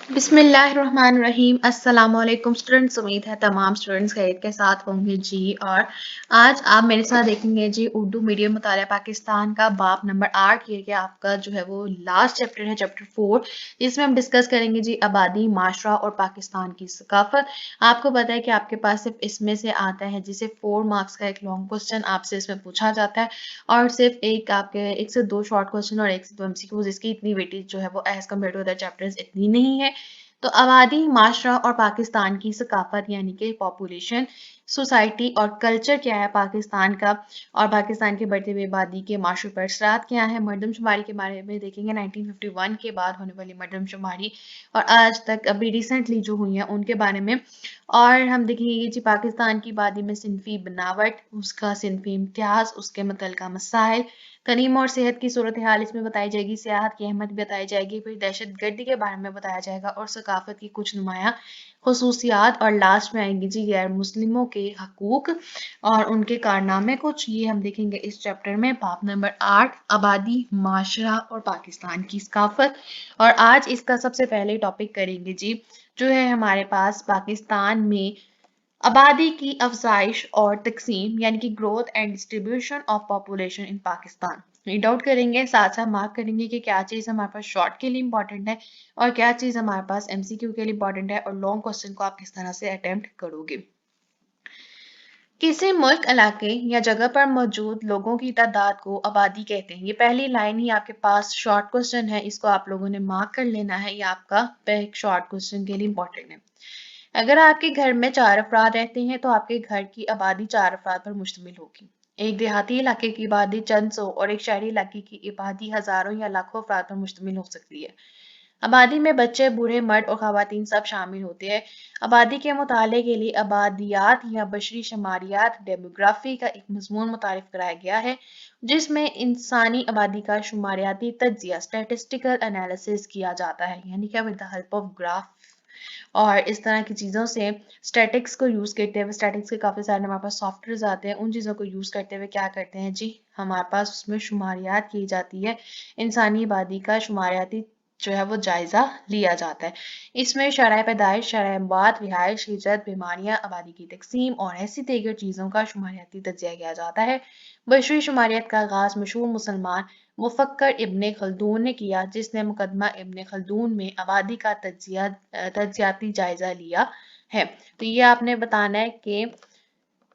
बिस्मिल्लाहिर्रहमानिर्रहीम अस्सलाम वालेकुम स्टूडेंट्स। उम्मीद है तमाम स्टूडेंट्स खैरियत के साथ होंगे जी। और आज आप मेरे साथ देखेंगे जी उर्दू मीडियम मुतालिया पाकिस्तान का बाब नंबर 8, ये कि आपका जो है वो लास्ट चैप्टर है, चैप्टर 4, जिसमें हम डिस्कस करेंगे जी आबादी, माशरा और पाकिस्तान की सकाफत। आपको पता है कि आपके पास सिर्फ इसमें से आता है जिसे 4 मार्क्स का एक लॉन्ग क्वेश्चन आपसे इसमें पूछा जाता है, और सिर्फ एक से दो शॉर्ट क्वेश्चन और एक से दो एमसीक्यूज। इसकी इतनी वेटेज जो है वो as compare to other chapters इतनी नहीं है। तो आबादी, माशरा और पाकिस्तान की सकाफत यानी कि पॉपुलेशन, सोसाइटी और कल्चर क्या है पाकिस्तान का, और पाकिस्तान के बढ़ते हुए आबादी के माशरे पर असरात क्या है। मरदमशुमारी के बारे में देखेंगे, 1951 के बाद होने वाली मरदमशुमारी और आज तक अभी रिसेंटली जो हुई है उनके बारे में। और हम देखेंगे जी पाकिस्तान की आबादी में सिनफी बनावट, उसका सिनफी इम्तियाज, उसके मुतल्लिका मसाइल, तलीम और सेहत की सूरत हाल इसमें बताई जाएगी, सियाहत की अहमियत बताई जाएगी, फिर दहशत गर्दी के बारे में बताया जाएगा और सकाफत की कुछ नुमाया खसूसियात, और लास्ट में आएंगी जी गैर मुस्लिमों के हकूक और उनके कारनामे कुछ। ये हम देखेंगे इस चैप्टर में, बाब नंबर 8, आबादी, माशरा और पाकिस्तान की सकाफत। और आज इसका सबसे पहले टॉपिक करेंगे जी, जो है हमारे पास पाकिस्तान में आबादी की अफजाइश और तकसीम यानी कि growth and distribution of population in Pakistan. Read out करेंगे, साथ साथ मार्क करेंगे कि क्या चीज़ हमारे पास शॉर्ट के लिए इंपॉर्टेंट है और क्या चीज़ हमारे पास एमसीक्यू के लिए इंपॉर्टेंट है, और लॉन्ग क्वेश्चन को आप किस तरह से अटेम्प्ट करोगे। किसी मुल्क, इलाके या जगह पर मौजूद लोगों की तादाद को आबादी कहते हैं। ये पहली लाइन ही आपके पास शॉर्ट क्वेश्चन है, इसको आप लोगों ने मार्क कर लेना है, ये आपका एक शॉर्ट क्वेश्चन के लिए इंपॉर्टेंट है। अगर आपके घर में 4 अफराद रहते हैं तो आपके घर की आबादी 4 अफराद पर मुश्तमिल होगी। एक देहाती इलाके की आबादी चंद सौ और एक शहरी इलाके की आबादी हजारों या लाखों अफराद पर मुश्तमिल हो सकती है। आबादी में बच्चे, बूढ़े, मर्द और खवातीन सब शामिल होते हैं। आबादी के मुताले के लिए आबादियात या बशरी शुमारियात डेमोग्राफी का एक मजमून मुतारिफ कराया गया है, जिसमें इंसानी आबादी का शुमारियाती तज्जिया स्टैटिस्टिकल एनालिसिस किया जाता है, यानी कि with the help of graph और इस तरह की चीज़ों से। स्टैटिक्स को यूज़ करते हुए, स्टैटिक्स के काफ़ी सारे हमारे पास सॉफ्टवेयर आते हैं, उन चीज़ों को यूज़ करते हुए क्या करते हैं जी, हमारे पास उसमें शुमारियात की जाती है, इंसानी आबादी का शुमारियाती जो है वो जायजा लिया जाता है। इसमें शरह पैदाइश, शरह अमवात, रिहाइश, हिजरत, बीमारियां, आबादी की तकसीम और ऐसी दीगर चीज़ों का शुमारियाती तज्जिया किया जाता है। बशरी शुमारियत का आगाज़ मशहूर मुसलमान मुफक्कर इब्ने खल्दून ने किया, जिसने मुकदमा इब्ने खल्दून में आबादी का तज्जियाती जायजा लिया है। तो ये आपने बताना है कि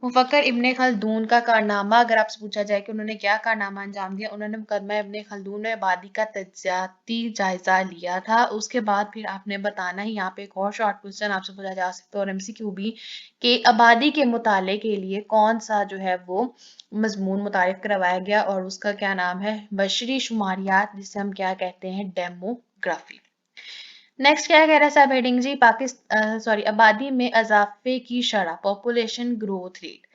मुफक्कर इब्ने खल्दून का कारनामा, अगर आपसे पूछा जाए कि उन्होंने क्या कारनामा अंजाम दिया, उन्होंने मुकदमा इब्ने खल्दून में आबादी का तज्जियाती जायजा लिया था। उसके बाद फिर आपने बताना है, यहाँ पे एक और शॉर्ट क्वेश्चन आपसे पूछा जा सकता है और एमसीक्यू भी, कि आबादी के मुताले के लिए कौन सा जो है वो मजमून मुतारिफ करवाया गया, और उसका क्या नाम है, बशरी शुमारियात, जिसे हम क्या कहते हैं, डेमोग्राफी। नेक्स्ट क्या कह रहा है सब हेडिंग जी, आबादी में इजाफे की शरह, पॉपुलेशन ग्रोथ रेट।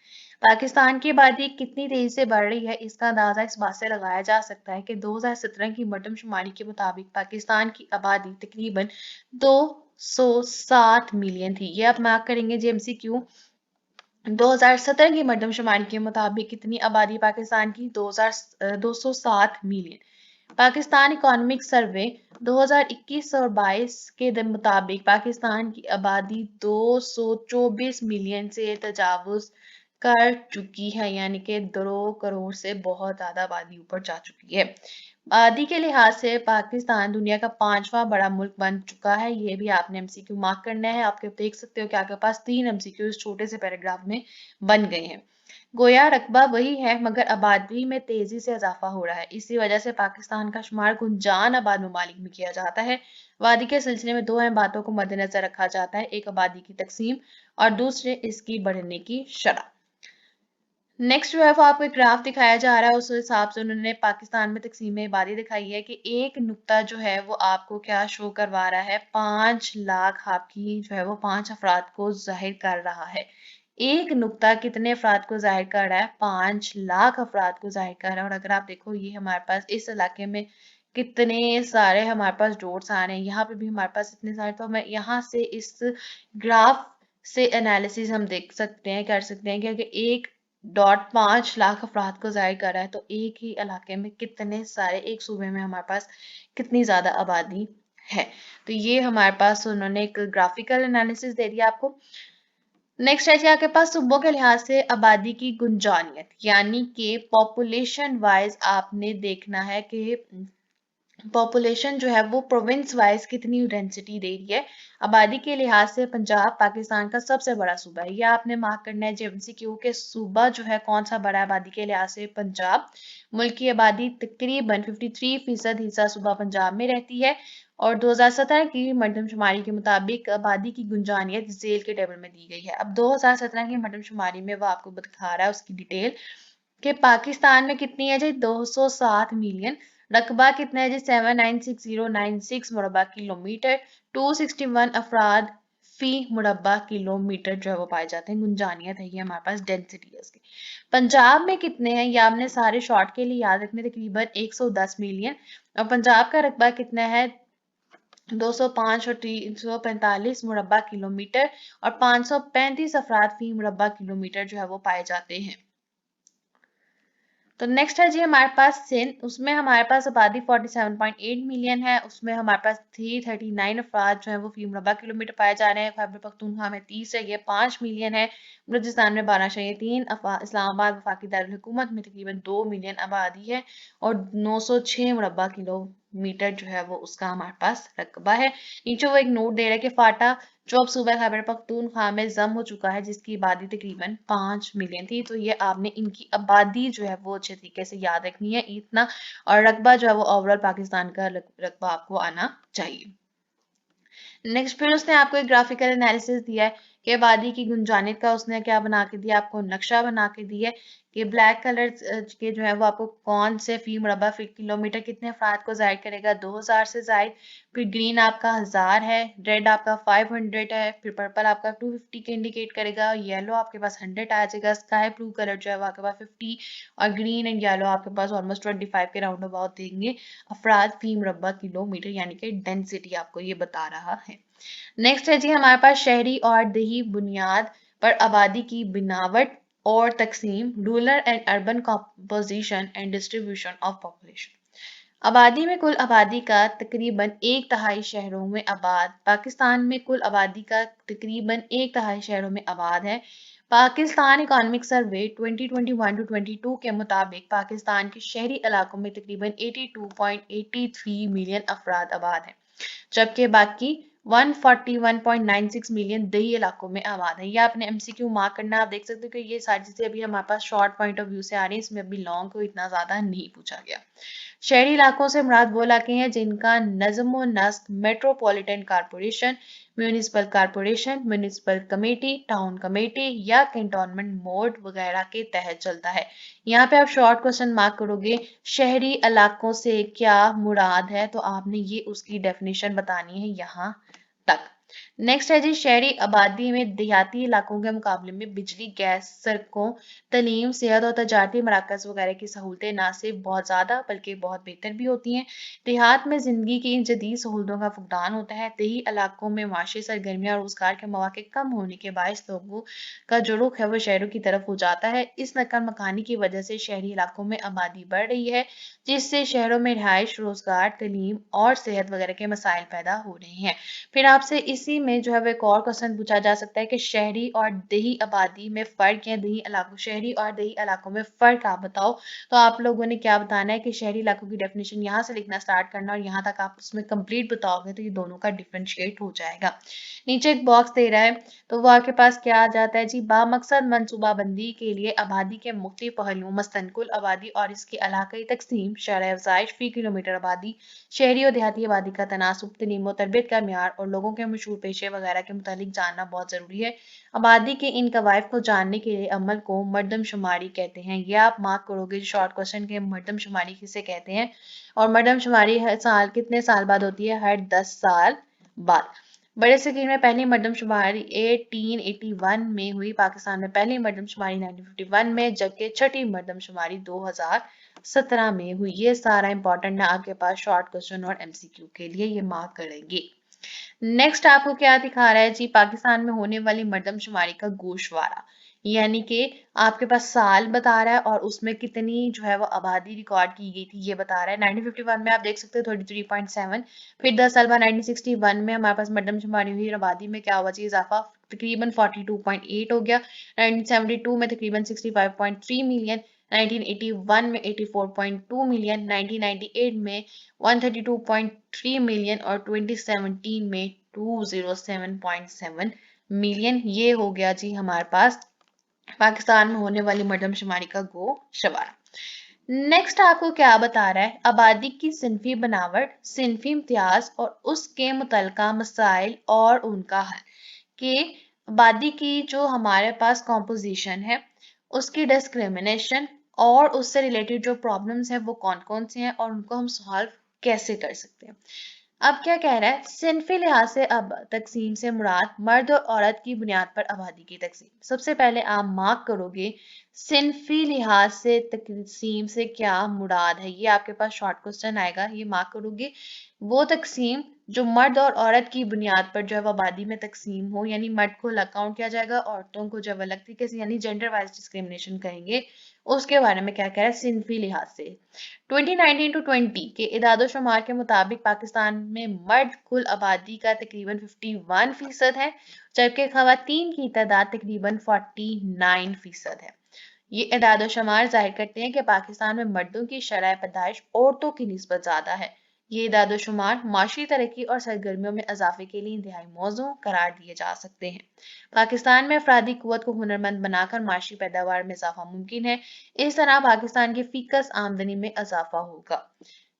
पाकिस्तान की आबादी कितनी तेजी से बढ़ रही है, इसका अंदाजा इस बात से लगाया जा सकता है कि 2017 की मरदमशुमारी के मुताबिक पाकिस्तान की आबादी तकरीबन 260 मिलियन थी। ये आप मार्क करेंगे जी एमसीक्यू। 2017 की मरदमशुमारी के मुताबिक कितनी आबादी पाकिस्तान की, 207 मिलियन। पाकिस्तान इकोनॉमिक सर्वे 2021 और 22 के मुताबिक पाकिस्तान की आबादी 224 मिलियन से तजावुज कर चुकी है, यानी कि 2 करोड़ से बहुत ज्यादा आबादी ऊपर जा चुकी है। आबादी के लिहाज से पाकिस्तान दुनिया का 5वां बड़ा मुल्क बन चुका है। ये भी आपने एमसीक्यू मार्क करना है। आपके देख सकते हो कि आपके पास 3 एमसीक्यू इस छोटे से पैराग्राफ में बन गए हैं। गोया रकबा वही है, मगर आबादी में तेजी से इजाफा हो रहा है। इसी वजह से पाकिस्तान का शुमार गुंजान आबाद ममालिक में किया जाता है। आबादी के सिलसिले में 2 अहम बातों को मद्देनजर रखा जाता है, एक आबादी की तकसीम और दूसरे इसकी बढ़ने की शरह। नेक्स्ट जो है वो आपको एक ग्राफ दिखाया जा रहा है, उस हिसाब से उन्होंने पाकिस्तान में तकसीम आबादी दिखाई है कि एक नुक्ता जो है वो आपको क्या शो करवा रहा है, 5 लाख आपकी जो है वो 5 अफराद को जाहिर कर रहा है। एक नुक्ता कितने अफराद को जाहिर कर रहा है, 5 लाख अफराद को जाहिर कर रहा है। और अगर आप देखो ये हमारे पास इस इलाके में कितने सारे हमारे पास डॉट्स आ रहे हैं, यहाँ पे भी हमारे पास इतने सारे, तो मैं यहाँ से इस ग्राफ से एनालिसिस हम देख सकते हैं, कर सकते हैं कि अगर एक डॉट 5 लाख अफराद को जाहिर कर रहा है तो एक ही इलाके में कितने सारे, एक सूबे में हमारे पास कितनी ज्यादा आबादी है। तो ये हमारे पास उन्होंने एक ग्राफिकल एनालिसिस दे दिया आपको। नेक्स्ट है जी आपके पास सूबों के लिहाज से आबादी की गुंजानियत, यानी कि पॉपुलेशन वाइज आपने देखना है कि पॉपुलेशन जो है वो प्रोविंस वाइज कितनी डेंसिटी दे रही है। आबादी के लिहाज से पंजाब पाकिस्तान का सबसे बड़ा सूबा है, यह आपने मार्क करना है जेएमसीक्यू के सूबा जो है कौन सा बड़ा है आबादी के लिहाज से, पंजाब। मुल्क की आबादी तकरीबन 53% हिस्सा सूबा पंजाब में रहती है। और 2017 की मरदमशुमारी के मुताबिक आबादी की गुंजानियत झेल के टेबल में दी गई है। अब 2017 की मरदमशुमारी में वो आपको दिखा रहा है उसकी डिटेल कि पाकिस्तान में कितनी है जी 207 मिलियन, रकबा कितना है जी 796096 मुरबा किलोमीटर, 261 अफराद फी मुरबा किलोमीटर जो है वो पाए जाते हैं। गुंजानियत है ये हमारे पास, डेंसिटी है इसकी। पंजाब में कितने हैं ये आपने सारे शॉर्ट के लिए याद रखने, तकरीबन 110 मिलियन। और पंजाब का रकबा कितना है 205 और 345 मुरबा किलोमीटर, और 535 अफराद फी मुरबा किलोमीटर जो है वो पाए जाते हैं। तो नेक्स्ट है जी हमारे पास सिंध, उसमें हमारे पास आबादी 47.8 मिलियन है, उसमें हमारे पास 339 अफराद जो है वो फी मुरबा किलोमीटर पाए जा रहे हैं। खैबर पख्तूनख्वा में 30 है, ये 5 मिलियन है। बलूचिस्तान में 1203, इस्लामाबाद वफाकी दारुल हुकूमत में तकरीबन 2 मिलियन आबादी है, और 906 मुरबा किलोमीटर जो है वो उसका हमारे पास रकबा है। नीचे वो एक नोट दे रहा है कि फाटा जो अब सूबा खैबर पख्तूनख्वा में जम हो चुका है, जिसकी आबादी तकरीबन 5 मिलियन थी। तो ये आपने इनकी आबादी जो है वो अच्छे तरीके से याद रखनी है इतना, और रकबा जो है वो ओवरऑल पाकिस्तान का रकबा आपको आना चाहिए। नेक्स्ट फिर उसने आपको एक ग्राफिकल एनालिसिस दिया है कि आबादी की गुंजानियत का उसने क्या बना के दिया, आपको नक्शा बना के दिया है कि ब्लैक कलर के जो है वो आपको कौन से फी मुरबा फी किलोमीटर कितने अफराद को जाहिर करेगा, 2000 से जाहिर। फिर ग्रीन आपका 1000 है, रेड आपका 500 है, फिर पर्पल आपका 250 के इंडिकेट करेगा, येलो आपके पास 100 आ जाएगा, स्काई ब्लू कलर जो है वो आपके पास 50, और ग्रीन एंड येलो आपके पास ऑलमोस्ट 25 के राउंड अबाउट देंगे अफराद फी मुरबा किलोमीटर, यानी कि डेंसिटी आपको ये बता रहा है। नेक्स्ट है जी हमारे पास शहरी और देही बुनियाद पर आबादी की बनावट और तकसीम, rural and urban composition and distribution of population. आबादी में कुल आबादी का तकरीबन एक तिहाई शहरों में आबाद, पाकिस्तान में कुल आबादी का तकरीबन एक तिहाई शहरों में आबाद है। पाकिस्तान इकोनॉमिक सर्वे 2021 टू 22 के मुताबिक पाकिस्तान के शहरी इलाकों में तकरीबन 82.83 मिलियन अफराद आबाद हैं, जबकि बाकी 141.96 मिलियन दही इलाकों में आबाद है। ये आपने एमसीक्यू मार्क करना, आप देख सकते हो कि ये सारी चीजें अभी हमारे पास शॉर्ट पॉइंट ऑफ व्यू से आ रही है, इसमें अभी लॉन्ग को इतना ज्यादा नहीं पूछा गया। शहरी इलाकों से मुराद वो इलाके हैं जिनका नज्म व नस्क metropolitan corporation, municipal corporation, municipal committee, town committee या कैंटोनमेंट बोर्ड वगैरह के तहत चलता है। यहाँ पे आप शॉर्ट क्वेश्चन मार्क करोगे शहरी इलाकों से क्या मुराद है, तो आपने ये उसकी डेफिनेशन बतानी है यहाँ तक। नेक्स्ट है जी शहरी आबादी में देहाती इलाकों के मुकाबले में बिजली, गैस, सड़कों, तलीम, सेहत और तजारती मराकज वगैरह की सहूलतें ना सिर्फ बहुत ज़्यादा बल्कि बहुत बेहतर भी होती हैं। देहात में ज़िंदगी की इन जदीद सहूलतों का फुकदान होता है। देही इलाकों में माशी सरगर्मियाँ और रोजगार के मौके कम होने के बायस लोगों का जो रुख है वो शहरों की तरफ हो जाता है। इस नकल मकानी की वजह से शहरी इलाकों में आबादी बढ़ रही है, जिससे शहरों में रिहाइश, रोजगार, तलीम और सेहत वगैरह के मसाइल पैदा हो रहे हैं। फिर आपसे इसी में जो है वो एक और क्वेश्चन पूछा जा सकता है कि शहरी और देही आबादी में फर्क है, देही इलाकों, शहरी और देही इलाकों में फर्क आप बताओ। तो आप लोगों ने क्या बताना है कि शहरी इलाकों की डेफिनेशन यहाँ से लिखना स्टार्ट करना, और यहाँ तक आप उसमें कंप्लीट बताओगे तो ये दोनों का डिफरेंशिएट हो जाएगा। नीचे एक बॉक्स दे रहा है, तो वो आपके पास क्या आ जाता है जी, बामकसद मनसूबाबंदी के लिए आबादी के मुख्तलिफ पहलुओं मसलन कुल आबादी और इसकी इलाकाई तकसीम, शरह अफजाइश फी किलोमीटर आबादी, शहरी और देहाती आबादी का तनासुब, तलीम और तरबियत का म्यार और लोगों के मशहूर पेशे वगैरह के मुतालिक जानना बहुत ज़रूरी है। आबादी के इन कवायद को जानने के लिए अमल को मरदमशुमारी कहते हैं। यह आप मार्क करोगे शॉर्ट क्वेश्चन के, मरदमशुमारी किसे कहते हैं। और मरदमशुमारी हर साल कितने साल बाद होती है, हर 10 साल बाद। बड़े स्क्रीन में पहली मरदमशुमारी 1881 में हुई, पाकिस्तान में पहली मरदमशुमारी 1951 में, जबकि छठी मरदमशुमारी 2017 में हुई। ये सारा इंपॉर्टेंट है आपके पास शॉर्ट क्वेश्चन और एमसीक्यू के लिए, ये मार्क करेंगे। नेक्स्ट आपको क्या दिखा रहा है जी, पाकिस्तान में होने वाली मरदमशुमारी का गोशवारा। यानी कि आपके पास साल बता रहा है और उसमें कितनी जो है वो आबादी रिकॉर्ड की गई थी ये बता रहा है। 1951 में आप देख सकते हो 33.7, फिर 10 साल बाद 1961 में हमारे पास मरदमशुमारी हुई और आबादी में क्या हुआ जी इजाफा, तकरीबन 42.8 हो गया। 1972 में तकरीबन 65.3 मिलियन, 1981 में 84.2 मिलियन, 1998 में 132.3 मिलियन और 2017 में 207.7 मिलियन। ये हो गया जी हमारे पास पाकिस्तान में होने वाली मरदमशुमारी का गोशवारा। नेक्स्ट आपको क्या बता रहा है, आबादी की सिनफी बनावट, सिनफी इम्तियाज और उसके मुतलका मसाइल और उनका हल। कि आबादी की जो हमारे पास कॉम्पोजिशन है उसकी डिस्क्रिमिनेशन और उससे रिलेटेड जो प्रॉब्लम्स हैं वो कौन कौन से हैं और उनको हम सॉल्व कैसे कर सकते हैं। अब क्या कह रहा है, सिनफी लिहाज से अब तकसीम से मुराद मर्द और औरत की बुनियाद पर आबादी की तकसीम। सबसे पहले आप मार्क करोगे सिनफी लिहाज से तकसीम से क्या मुराद है, ये आपके पास शॉर्ट क्वेश्चन आएगा, ये मार्क करोगे। वो तकसीम जो मर्द और औरत की बुनियाद पर जो है वो आबादी में तकसीम हो, यानी मर्द को अलग काउंट किया जाएगा, औरतों को जब अलग तरीके से यानी जेंडर वाइज डिस्क्रिमिनेशन करेंगे, उसके बारे में क्या कह रहा है सिनफी लिहाज से। 2019 टू 20 के इदाद-ओ-शुमार के मुताबिक पाकिस्तान में मर्द कुल आबादी का तकरीबन 51% है, जबकि खवातीन की तादाद तकरीबन 49% है। ये इदाद-ओ-शुमार जाहिर करते हैं कि पाकिस्तान में मर्दों की शरह पैदाइश औरतों की निस्बत ज़्यादा है। ये इदाद-ओ-शुमार माशी तरक्की और सरगर्मियों में इजाफे के लिए इंतहाई मौजू करार दिए जा सकते हैं। पाकिस्तान में अफरादी कुव्वत को हुनरमंद बनाकर माशी पैदावार में इजाफा मुमकिन है। इस तरह पाकिस्तान की फीकस आमदनी में इजाफा होगा।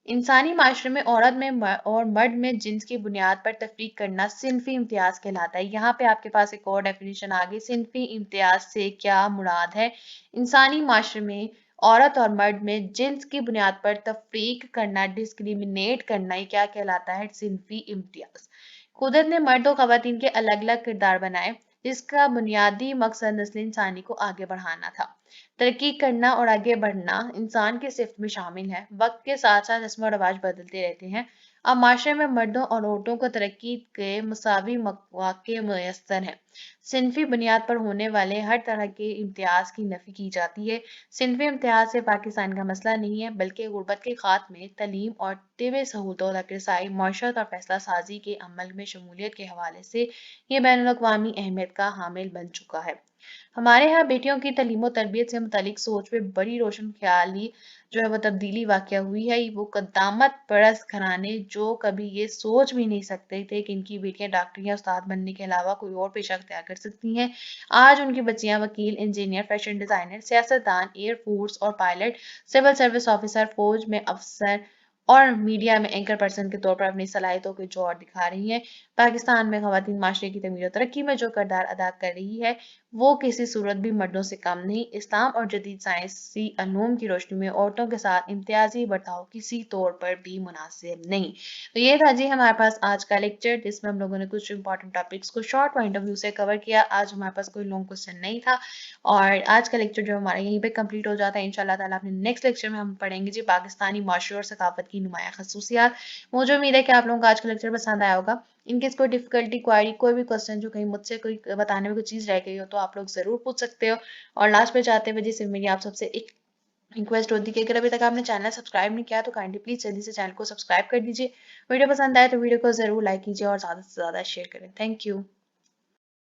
इंसानी माशरे में औरत में और मर्द में जिन्स की बुनियाद पर तफरीक करना सिनफी इम्तियाज कहलाता है। यहाँ पे आपके पास एक और डेफिनेशन आ गई, सिनफी इम्तियाज से क्या मुराद है, इंसानी माशरे में औरत और मर्द में जिन्स की बुनियाद पर तफरीक करना, डिस्क्रिमिनेट करना, ये क्या कहलाता है सिनफी इम्तियाज। कुदरत ने मर्द और खवातीन के अलग अलग किरदार बनाए जिसका बुनियादी मकसद नस्ल इंसानी को आगे बढ़ाना था। तरक्की करना और आगे बढ़ना इंसान की सिफ्त में शामिल है। वक्त के साथ साथ रस्म और रिवाज बदलते रहते हैं। अब माशरे में मर्दों और औरतों को तरक्की के मसावी मौके मुयस्सर हैं। सिनफी बुनियाद पर होने वाले हर तरह के इम्तियाज की नफी की जाती है। सिनफी इम्तियाज से पाकिस्तान का मसला नहीं है, बल्कि गुर्बत के खात्मे, तलीम और तिब सहूलतों तक रसाई, मशरत और फैसला साजी के अमल में शमूलियत के हवाले से ये बैनुल अक़वामी अहमियत का हामिल बन चुका है। हमारे यहाँ बेटियों की तलीम तरबियत से मुतालिक सोच में बड़ी रोशन ख्याली जो है वो तब्दीली वाक़या हुई है। वो कद्दामत परस्त घराने जो कभी ये सोच भी नहीं सकते थे कि इनकी बेटियां डॉक्टर या उस्ताद बनने के अलावा कोई और पेशा अख्तियार कर सकती हैं, आज उनकी बच्चियां वकील, इंजीनियर, फैशन डिज़ाइनर, सियासतदान, एयर फोर्स और पायलट, सिविल सर्विस ऑफिसर, फौज में अफसर और मीडिया में एंकर पर्सन के तौर पर अपनी सलाहियतों के जौहर दिखा रही हैं। पाकिस्तान में ख़वातीन माशरे की तमीर और तरक्की में जो किरदार अदा कर रही है वो किसी सूरत भी मर्दों से कम नहीं। इस्लाम और जदीद साइंसी अलूम की रोशनी में औरतों के साथ इम्तियाजी बर्ताव किसी तौर पर भी मुनासिब नहीं। तो ये था जी हमारे पास आज का लेक्चर, जिसमें हम लोगों ने कुछ इंपॉर्टेंट टॉपिक्स को शॉर्ट पॉइंट ऑफ व्यू से कवर किया। आज हमारे पास कोई लॉन्ग क्वेश्चन नहीं था और आज का लेक्चर जो हमारा यहीं पे कंप्लीट हो जाता है। इंशाल्लाह ताला अपने नेक्स्ट लेक्चर में हम पढ़ेंगे जी पाकिस्तानी माशरे और सकाफत की नुमाया खसूसियात। मुझे उम्मीद है कि आप लोगों को आज का लेक्चर पसंद आया होगा। इनकेस कोई डिफिकल्टी, क्वारी, कोई भी क्वेश्चन जो कहीं मुझसे कोई बताने में कोई चीज़ रह गई हो तो आप लोग ज़रूर पूछ सकते हो। और लास्ट पे जाते हुए जी सिर्फ मेरी आप सबसे एक रिक्वेस्ट होती है कि अगर अभी तक आपने चैनल सब्सक्राइब नहीं किया तो काइंडली प्लीज़ जल्दी से चैनल को सब्सक्राइब कर दीजिए। वीडियो पसंद आए तो वीडियो को ज़रूर लाइक कीजिए और ज़्यादा से ज़्यादा शेयर करें। Thank you.